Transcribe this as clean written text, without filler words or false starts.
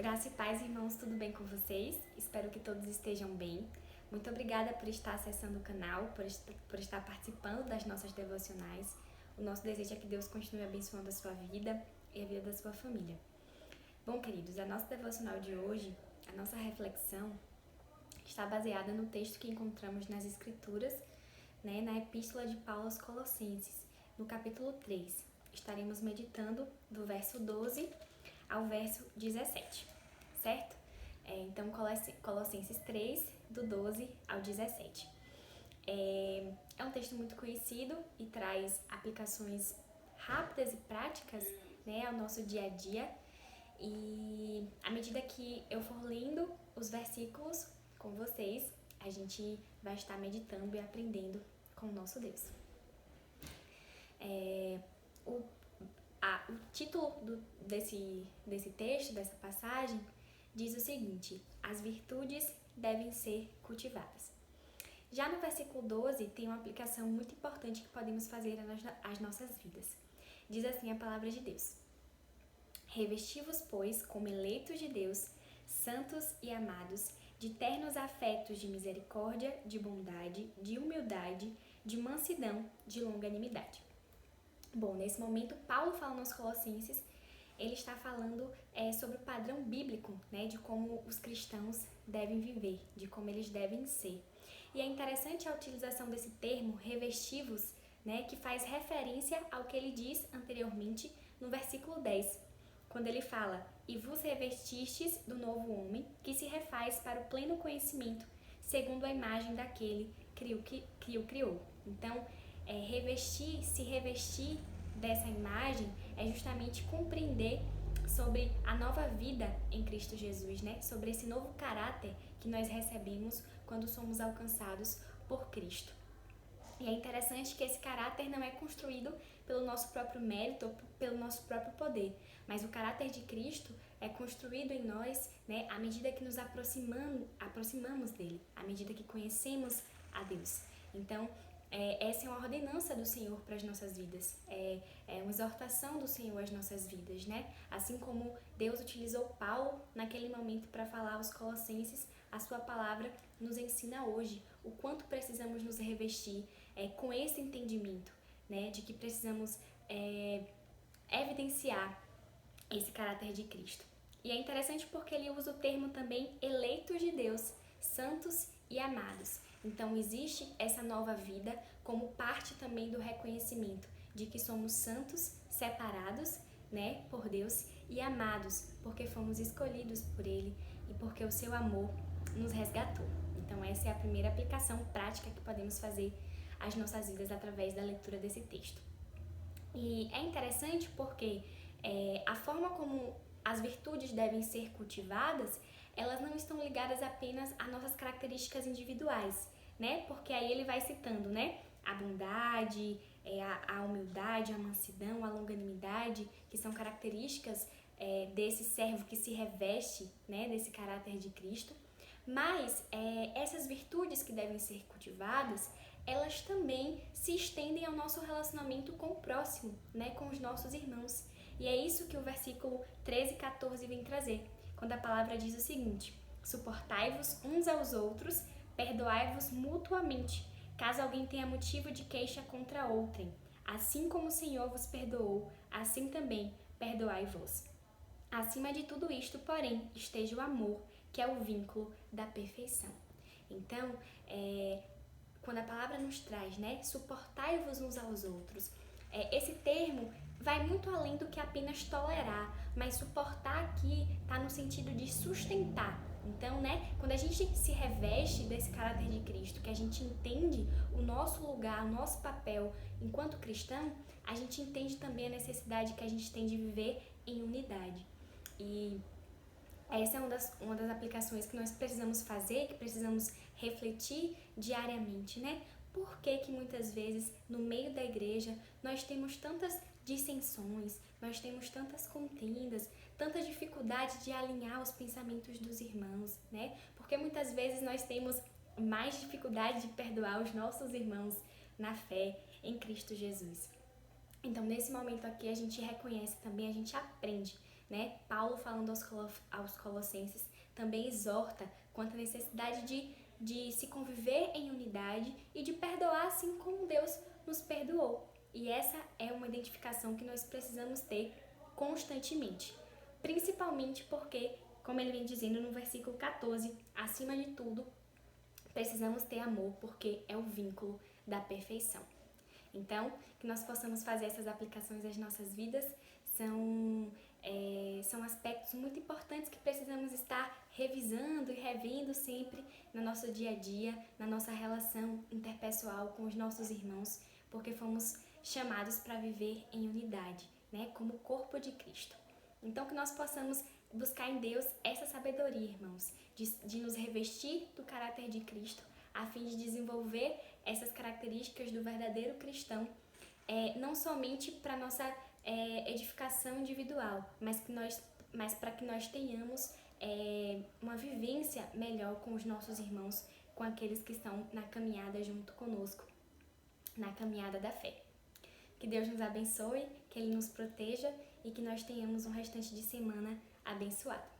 Graça e paz, irmãos, tudo bem com vocês? Espero que todos estejam bem. Muito obrigada por estar acessando o canal, por estar participando das nossas devocionais. O nosso desejo é que Deus continue abençoando a sua vida e a vida da sua família. Bom, queridos, a nossa devocional de hoje, a nossa reflexão, está baseada no texto que encontramos nas Escrituras, na Epístola de Paulo aos Colossenses, no capítulo 3. Estaremos meditando do verso 12 ao verso 17, certo? Então, Colossenses 3, do 12 ao 17. É um texto muito conhecido e traz aplicações rápidas e práticas, ao nosso dia a dia. E à medida que eu for lendo os versículos com vocês, a gente vai estar meditando e aprendendo com o nosso Deus. O título desse texto, dessa passagem, diz o seguinte: as virtudes devem ser cultivadas. Já no versículo 12 tem uma aplicação muito importante que podemos fazer às nossas vidas. Diz assim a palavra de Deus: revesti-vos, pois, como eleitos de Deus, santos e amados, de ternos afetos de misericórdia, de bondade, de humildade, de mansidão, de longanimidade. Bom, nesse momento, Paulo fala nos Colossenses, ele está falando sobre o padrão bíblico, de como os cristãos devem viver, de como eles devem ser. E é interessante a utilização desse termo, revestivos, que faz referência ao que ele diz anteriormente no versículo 10, quando ele fala: e vos revestistes do novo homem, que se refaz para o pleno conhecimento, segundo a imagem daquele que o criou. Então, se revestir dessa imagem é justamente compreender sobre a nova vida em Cristo Jesus, sobre esse novo caráter que nós recebemos quando somos alcançados por Cristo. E é interessante que esse caráter não é construído pelo nosso próprio mérito ou pelo nosso próprio poder, mas o caráter de Cristo é construído em nós, à medida que nos aproximamos dele, à medida que conhecemos a Deus. Então, essa é uma ordenança do Senhor para as nossas vidas, é uma exortação do Senhor às nossas vidas, Assim como Deus utilizou Paulo naquele momento para falar aos Colossenses, a sua palavra nos ensina hoje o quanto precisamos nos revestir com esse entendimento, de que precisamos evidenciar esse caráter de Cristo. E é interessante porque ele usa o termo também eleitos de Deus, santos e amados. Então existe essa nova vida como parte também do reconhecimento de que somos santos, separados, por Deus, e amados, porque fomos escolhidos por Ele e porque o seu amor nos resgatou. Então essa é a primeira aplicação prática que podemos fazer às nossas vidas através da leitura desse texto. E é interessante porque a forma como as virtudes devem ser cultivadas, elas não estão ligadas apenas a nossas características individuais, porque aí ele vai citando, a bondade, a humildade, a mansidão, a longanimidade, que são características desse servo que se reveste, desse caráter de Cristo. Mas essas virtudes que devem ser cultivadas, elas também se estendem ao nosso relacionamento com o próximo, com os nossos irmãos. E é isso que o versículo 13 e 14 vem trazer, quando a palavra diz o seguinte: suportai-vos uns aos outros, perdoai-vos mutuamente, caso alguém tenha motivo de queixa contra outrem. Assim como o Senhor vos perdoou, assim também perdoai-vos. Acima de tudo isto, porém, esteja o amor, que é o vínculo da perfeição. Então, quando a palavra nos traz, suportai-vos uns aos outros, esse termo vai muito além do que apenas tolerar, mas suportar aqui está no sentido de sustentar. Então, quando a gente se reveste desse caráter de Cristo, que a gente entende o nosso lugar, o nosso papel enquanto cristão, a gente entende também a necessidade que a gente tem de viver em unidade. E essa é uma das aplicações que nós precisamos fazer, que precisamos refletir diariamente, Por que muitas vezes no meio da igreja nós temos tantas dissensões, nós temos tantas contendas, tanta dificuldade de alinhar os pensamentos dos irmãos, Porque muitas vezes nós temos mais dificuldade de perdoar os nossos irmãos na fé em Cristo Jesus. Então, nesse momento aqui, a gente reconhece também, a gente aprende, né? Paulo, falando aos Colossenses, também exorta quanto à necessidade de se conviver em unidade e de perdoar assim como Deus nos perdoou. E essa é uma identificação que nós precisamos ter constantemente, principalmente porque, como ele vem dizendo no versículo 14, acima de tudo, precisamos ter amor porque é o vínculo da perfeição. Então, que nós possamos fazer essas aplicações às nossas vidas são aspectos muito importantes que precisamos estar revisando e revendo sempre no nosso dia a dia, na nossa relação interpessoal com os nossos irmãos, porque fomos chamados para viver em unidade, né, como corpo de Cristo. Então, que nós possamos buscar em Deus essa sabedoria, irmãos, de nos revestir do caráter de Cristo, a fim de desenvolver essas características do verdadeiro cristão, não somente para nossa edificação individual, mas para que nós tenhamos uma vivência melhor com os nossos irmãos, com aqueles que estão na caminhada junto conosco, na caminhada da fé. Que Deus nos abençoe, que Ele nos proteja e que nós tenhamos um restante de semana abençoado.